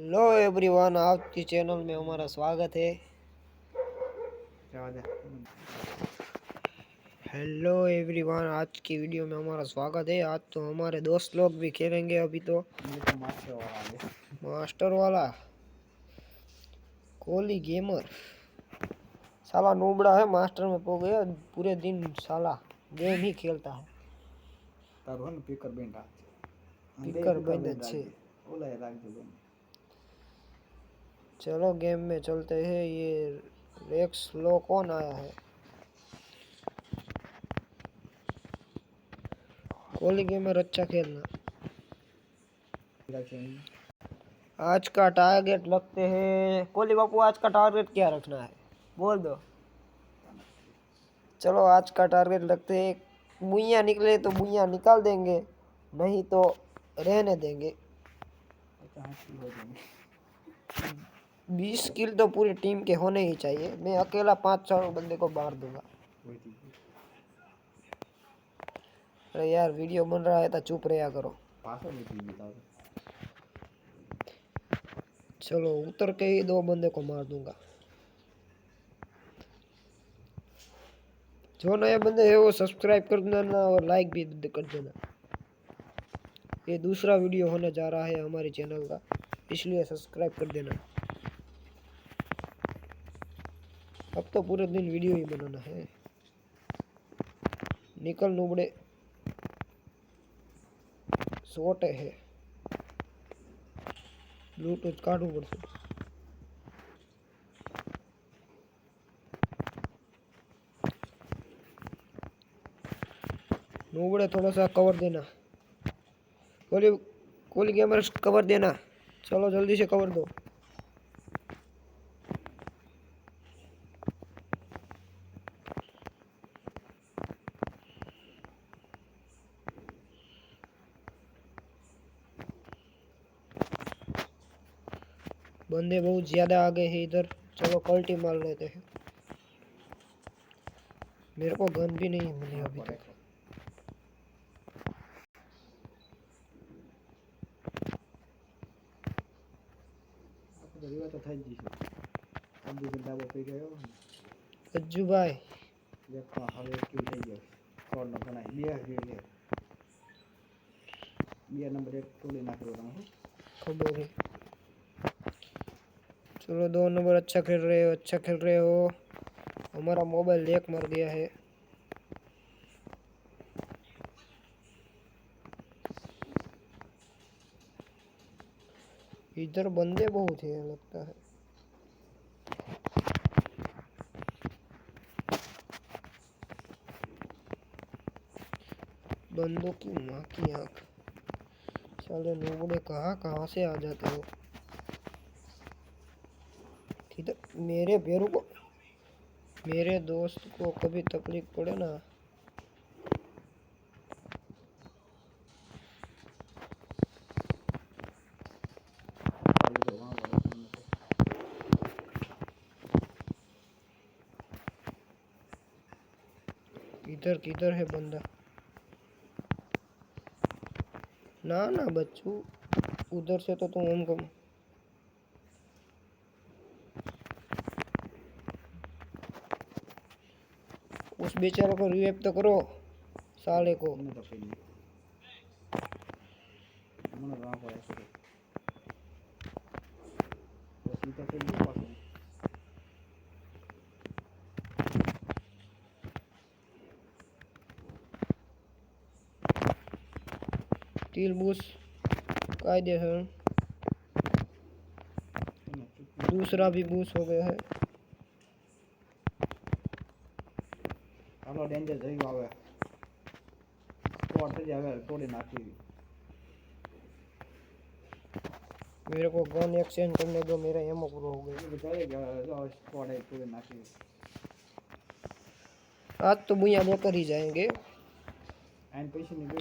Hello everyone, आपकी channel में हमारा स्वागत है। हेलो एवरीवन, आज की वीडियो में हमारा स्वागत है। आज तो हमारे दोस्त लोग भी खेलेंगे। अभी तो मास्टर वाला कोहली गेमर साला नूबड़ा है। मास्टर में पो गया, पूरे दिन साला गेम ही खेलता है। स्पीकर बंद अच्छे। चलो गेम में चलते हैं। ये रेक्स लो कौन आया है? कोहली गेमर अच्छा खेलना। आज का टारगेट रखते हैं। कोहली बापू, आज का टारगेट क्या रखना है? बोल दो। चलो आज का टारगेट रखते हैं। मुइया निकले तो मुइया निकाल देंगे, नहीं तो रहने देंगे। 20 किल तो पूरी टीम के होने ही चाहिए। मैं अकेला 5-6 बंदे को मार दूंगा। अरे यार, वीडियो बन रहा है तो चुप रहा करो। चलो उतर के ही 2 बंदे को मार दूंगा। जो नए बंदे हैं वो सब्सक्राइब कर देना और लाइक भी कर देना। ये दूसरा वीडियो होने जा रहा है हमारे चैनल का, इसलिए सब्सक्राइब कर देना। अब तो पूरे दिन वीडियो ही बनाना है। निकल नुबड़े, शॉर्ट है। ब्लूटूथ काटू पड़શે। नुबड़े थोड़ा सा कवर देना। कोहली कोहली गेमर कवर देना। चलो जल्दी से कवर दो। बंदे बहुत ज्यादा आगे हैं इधर। चलो कल्टी मार लेते हैं। मेरे को गन भी नहीं मिली अभी तक। अज्जू भाई, खबर है। चलो 2 नंबर अच्छा खेल रहे हो, अच्छा खेल रहे हो। हमारा मोबाइल लेक मर गया है। इधर बंदे बहुत हैं लगता है। बंदों की माँ की आँख। साले नुबड़े कहाँ से आ जाते हो? इधर मेरे पैरों को, मेरे दोस्त को कभी तकलीफ पड़े ना। इधर किधर है बंदा? ना ना बच्चू, उधर से तो तुम हमको। उस बेचारे को रिवाइव तो करो, साले को। टील बूस कायदेसर। दूसरा भी बूस हो गया है। डेंजर થઈ ગયો હવે સ્કોર થઈ જાય હવે તોડી નાખી। मेरे को गन एक्सचेंज करने दो, मेरा एमओ पूरा हो गया। स्क्वाड है तोड़ी नाखी। आज तो भैया लेकर ही जाएंगे।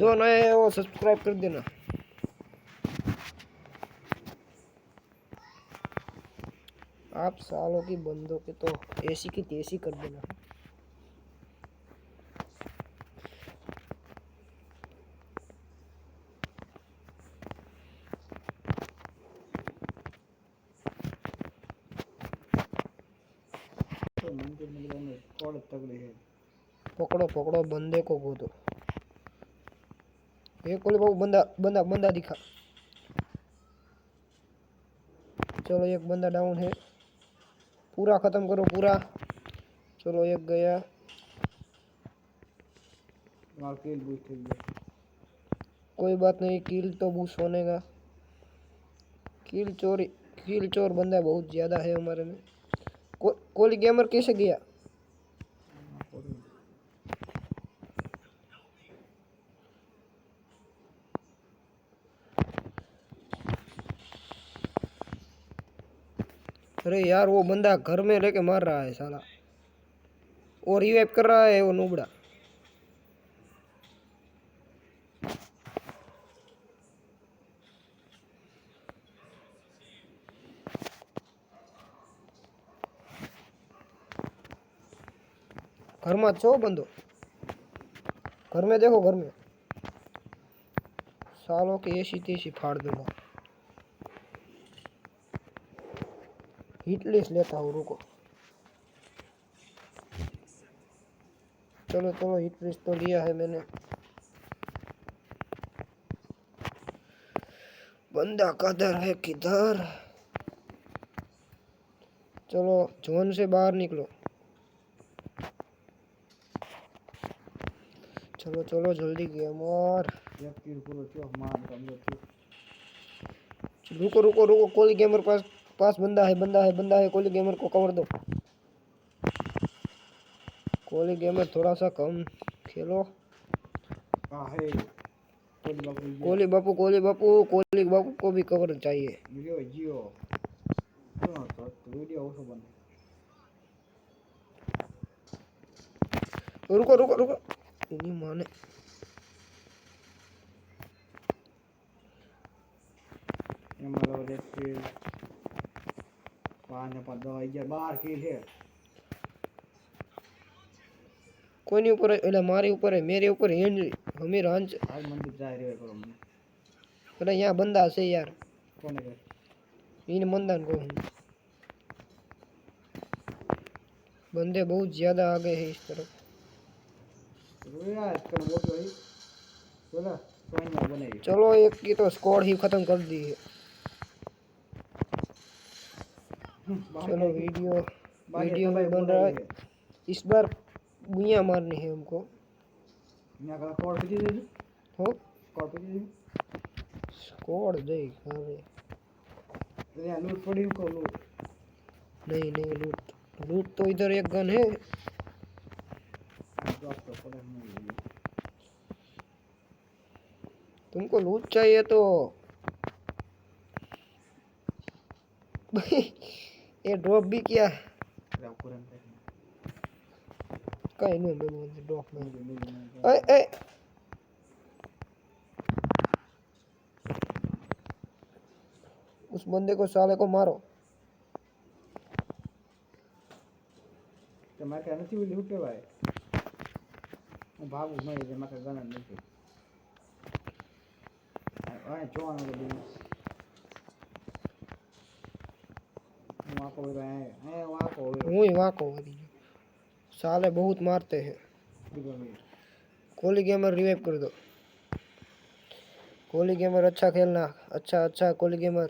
जो नए है वो सब्सक्राइब कर देना। आप सालों की बंदों के तो ऐसी की तैसी कर देना। तगड़े है। पकड़ो पकड़ो बंदे को गोदो। एक कोली बाबू बंदा बंदा बंदा दिखा। चलो एक बंदा डाउन है। पूरा खत्म करो पूरा। चलो एक गया। किल बूस्ट हो गया। कोई बात नहीं किल तो बूस्ट होने का। किल चोर बंदा बहुत ज्यादा है हमारे में। कोली गेमर कैसे गया? अरे यार वो बंदा घर में लेके मार रहा है साला। और रिवाइव कर रहा है वो नूबड़ा। घर में छो बंदो। घर में देखो घर में। सालों की ऐसी तेसी फाड़ दूंगा। हिटलिस्ट लेता हूँ रुको। चलो चलो हिटलिस्ट तो लिया है मैंने। बंदा कदर है किधर? चलो जोन से बाहर निकलो। चलो चलो जल्दी गेम और। रुको रुको रुको कोली गेमर पास पास बंदा है बंदा है बंदा है। कोली गेमर को कवर दो। कोली गेमर थोड़ा सा कम खेलो। कोली बापू कोली बापू कोली बापू को भी कवर चाहिए। रुको रुको रुको इन्हीं माने। कोई नहीं ऊपर है हमारे ऊपर है मेरे ऊपर है हमें रांच। अरे यहाँ बंदा से यार। इन मंदन को बंदे बहुत ज्यादा आ गए हैं इस तरफ। चलो एक की तो स्क्वाड ही खत्म कर दी है। चलो वीडियो वीडियो भी बन रहा है। इस बार गुइयां मारनी है हमको। हो स्क्वाड दे अरे लूट पड़ी को लूट। नहीं नहीं लूट लूट तो इधर एक गन है। तुमको लूट चाहिए तो ये ड्रॉप भी किया। कहीं नहीं बोलूँ ड्रॉप में। ए ए उस बंदे को साले को मारो। मैं कहना थी वो लूटे भाई। मैं भागू मैं ये मैं गन नहीं थी। अरे जोन वाले भी वहाँ को रहे वहाँ को साले बहुत मारते हैं। कोली गेमर रिवाइव कर दो। कोली गेमर अच्छा खेलना अच्छा अच्छा कोली गेमर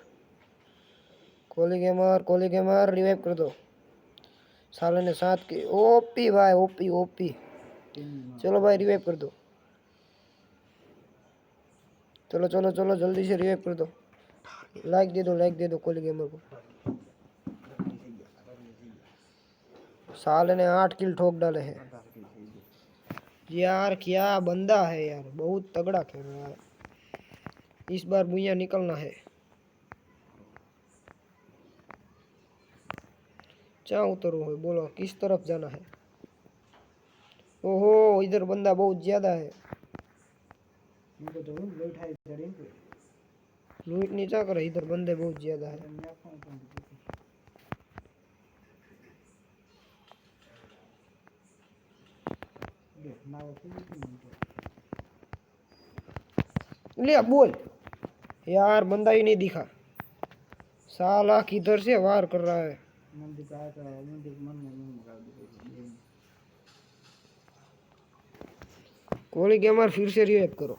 रिवाइव कर दो। साले ने साथ की ओपी भाई ओपी ओपी। चलो भाई रिवाइव कर दो। चलो चलो चलो जल्दी से रिवाइव कर दो। लाइक दे दो कोली गेमर को। साले ने 8 किल ठोक डाले हैं। यार क्या बंदा है यार बहुत तगड़ा खेल रहा है। इस बार भुइया निकलना है। क्या उतरू है बोलो किस तरफ जाना है? ओहो इधर बंदा बहुत ज्यादा है। लूट नहीं जा कर इधर बंदे बहुत ज्यादा है। ले बोल यार बंदा ही नहीं दिखा। साला किधर से वार कर रहा है। कोहली गेमर फिर से रिवाइव करो।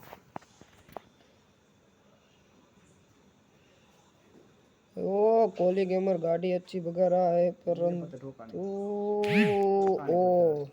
ओ कोहली गेमर गाड़ी अच्छी भगा रहा है ये पता ठोका परंतु नहीं। ओ